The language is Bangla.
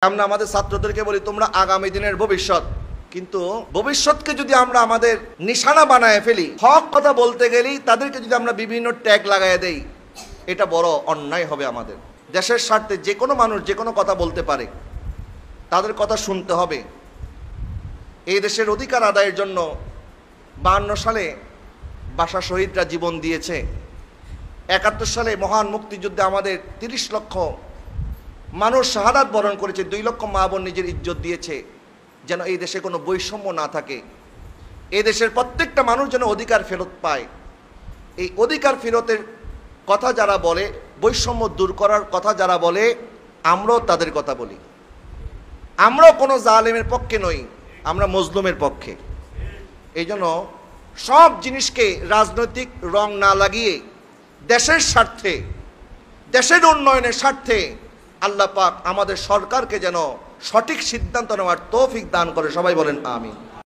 আমরা আমাদের ছাত্রদেরকে বলি তোমরা আগামী দিনের ভবিষ্যৎ, কিন্তু ভবিষ্যৎকে যদি আমরা আমাদের নিশানা বানায় ফেলি, হক কথা বলতে গেলেই তাদেরকে যদি আমরা বিভিন্ন ট্যাগ লাগাই দেই, এটা বড় অন্যায় হবে। আমাদের দেশের স্বার্থে যে কোনো মানুষ যে কোনো কথা বলতে পারে, তাদের কথা শুনতে হবে। এই দেশের অধিকার আদায়ের জন্য 52 সালে ভাষা শহীদরা জীবন দিয়েছে। 71 সালে মহান মুক্তিযুদ্ধে আমাদের 30 লক্ষ মানুষ শাহাদাত বরণ করেছে, 2 লক্ষ মা বোন নিজের ইজ্জত দিয়েছে, যেন এই দেশে কোনো বৈষম্য না থাকে, এই দেশের প্রত্যেকটা মানুষ যেন অধিকার ফেরত পায়। এই অধিকার ফেরতের কথা যারা বলে, বৈষম্য দূর করার কথা যারা বলে, আমরাও তাদের কথা বলি। আমরাও কোনো জালেমের পক্ষে নই, আমরা মজলুমের পক্ষে। এই জন্য সব জিনিসকে রাজনৈতিক রং না লাগিয়ে দেশের স্বার্থে, দেশের উন্নয়নের স্বার্থে আল্লাহ পাক আমাদের সরকারকে যেন সঠিক সিদ্ধান্ত নেওয়ার তৌফিক দান করে। সবাই বলেন আমিন।